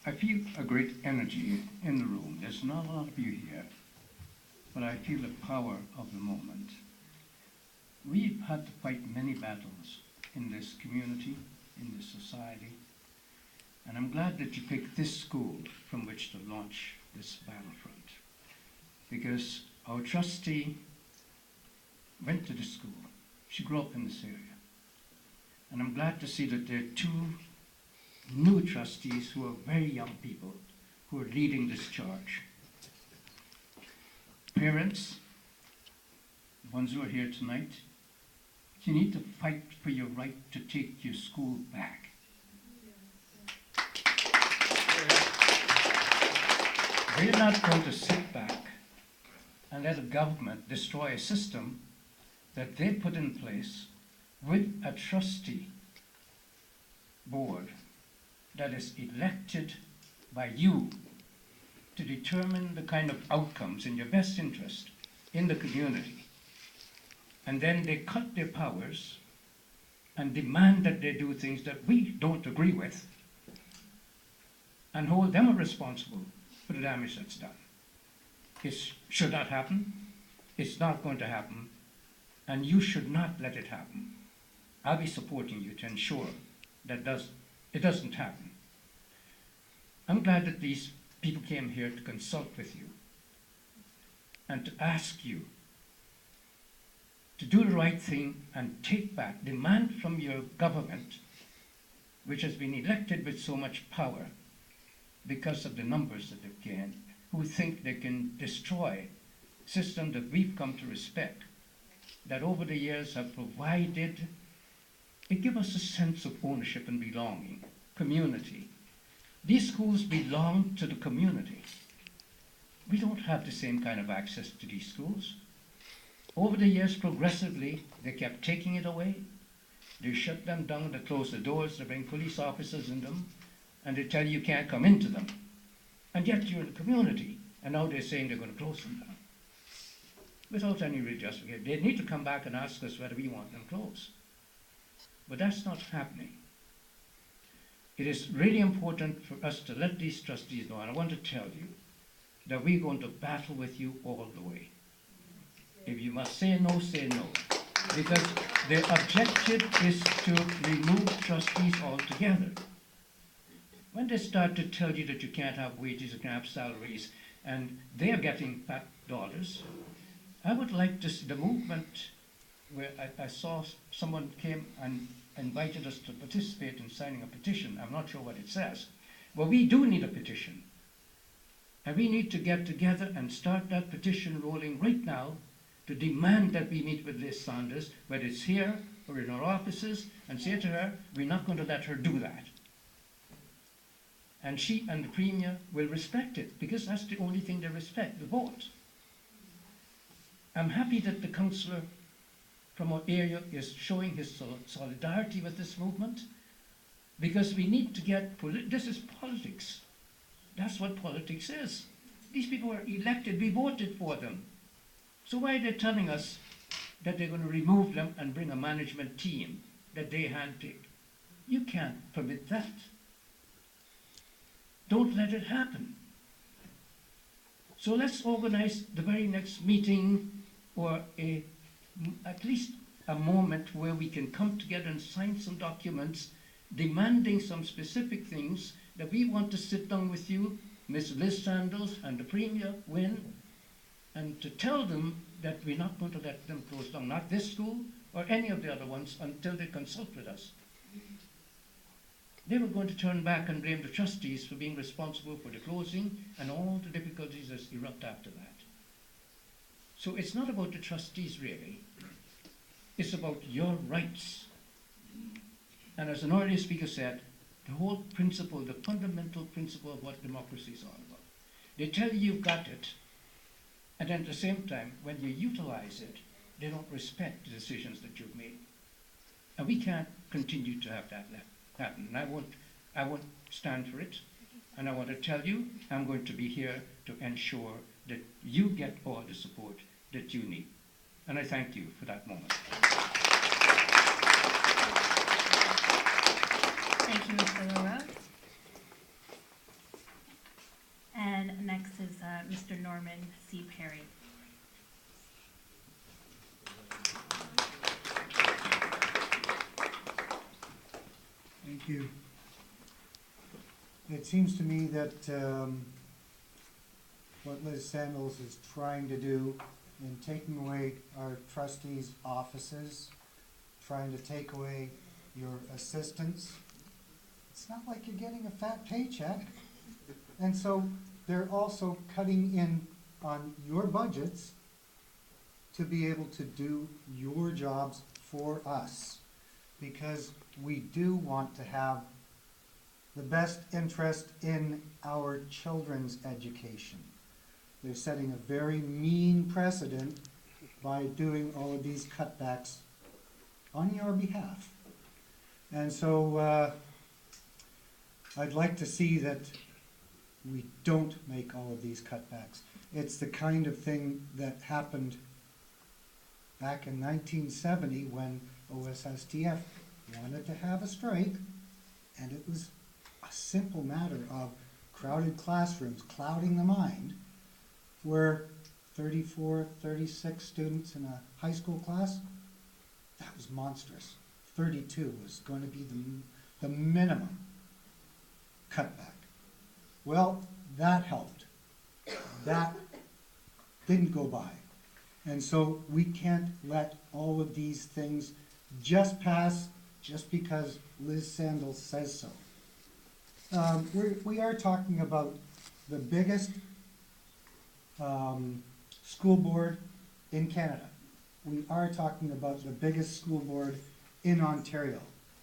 I feel a great energy in the room. There's not a lot of you here, but I feel the power of the moment. We've had to fight many battles in this community, in this society, and I'm glad that you picked this school from which to launch this battlefront, because our trustee went to the school. She grew up in this area. And I'm glad to see that there are two new trustees who are very young people who are leading this charge. Parents, the ones who are here tonight, you need to fight for your right to take your school back. We're not going to sit back and let the government destroy a system that they put in place with a trustee board that is elected by you to determine the kind of outcomes in your best interest in the community. And then they cut their powers and demand that they do things that we don't agree with and hold them responsible for the damage that's done. It should not happen. It's not going to happen. And you should not let it happen. I'll be supporting you to ensure that it doesn't happen. I'm glad that these people came here to consult with you and to ask you to do the right thing and take back, demand from your government, which has been elected with so much power because of the numbers that they've gained, who think they can destroy a system that we've come to respect, that over the years have provided, it gives us a sense of ownership and belonging, community. These schools belong to the community. We don't have the same kind of access to these schools. Over the years, progressively, they kept taking it away. They shut them down, they closed the doors, they bring police officers in them, and they tell you can't come into them. And yet you're in the community, and now they're saying they're going to close them down. Without any real justification. They need to come back and ask us whether we want them closed. But that's not happening. It is really important for us to let these trustees know, and I want to tell you that we're going to battle with you all the way. If you must say no, say no. Because the objective is to remove trustees altogether. When they start to tell you that you can't have wages, you can't have salaries, and they're getting fat dollars, I would like to see the movement where I saw someone came and invited us to participate in signing a petition. I'm not sure what it says. Well, we do need a petition. And we need to get together and start that petition rolling right now to demand that we meet with Liz Sanders, whether it's here or in our offices, and say to her, we're not going to let her do that. And she and the Premier will respect it, because that's the only thing they respect, the vote. I'm happy that the councillor from our area is showing his solidarity with this movement, because we need to get, this is politics. That's what politics is. These people were elected, we voted for them. So why are they telling us that they're going to remove them and bring a management team that they handpick? You can't permit that. Don't let it happen. So let's organize the very next meeting, or at least a moment where we can come together and sign some documents demanding some specific things that we want to sit down with you, Ms. Liz Sanders and the Premier, Wynne, and to tell them that we're not going to let them close down, not this school or any of the other ones, until they consult with us. They were going to turn back and blame the trustees for being responsible for the closing and all the difficulties that erupt after that. So it's not about the trustees, really. It's about your rights. And as an earlier speaker said, the whole principle, the fundamental principle of what democracy is all about. They tell you you've got it, and then at the same time, when you utilize it, they don't respect the decisions that you've made. And we can't continue to have that happen. And I won't stand for it. And I want to tell you, I'm going to be here to ensure that you get all the support that you need. And I thank you for that moment. Thank you, Mr. LaRose. C. Perry. Thank you. It seems to me that what Liz Sandals is trying to do in taking away our trustees' offices, trying to take away your assistants, it's not like you're getting a fat paycheck. And so they're also cutting in on your budgets to be able to do your jobs for us, because we do want to have the best interest in our children's education. They're setting a very mean precedent by doing all of these cutbacks on your behalf. And so I'd like to see that we don't make all of these cutbacks. It's the kind of thing that happened back in 1970 when OSSTF wanted to have a strike, and it was a simple matter of crowded classrooms clouding the mind, where 34, 36 students in a high school class, that was monstrous. 32 was going to be the minimum cutback. Well, that helped. That didn't go by. And so we can't let all of these things just pass just because Liz Sandals says so. We are talking about the biggest school board in Canada. We are talking about the biggest school board in Ontario.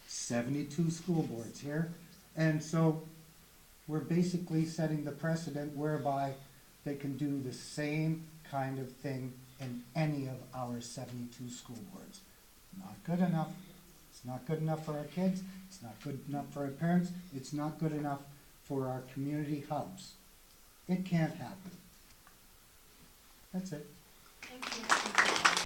72 school boards here. And so we're basically setting the precedent whereby they can do the same kind of thing in any of our 72 school boards. Not good enough. It's not good enough for our kids. It's not good enough for our parents. It's not good enough for our community hubs. It can't happen. That's it. Thank you.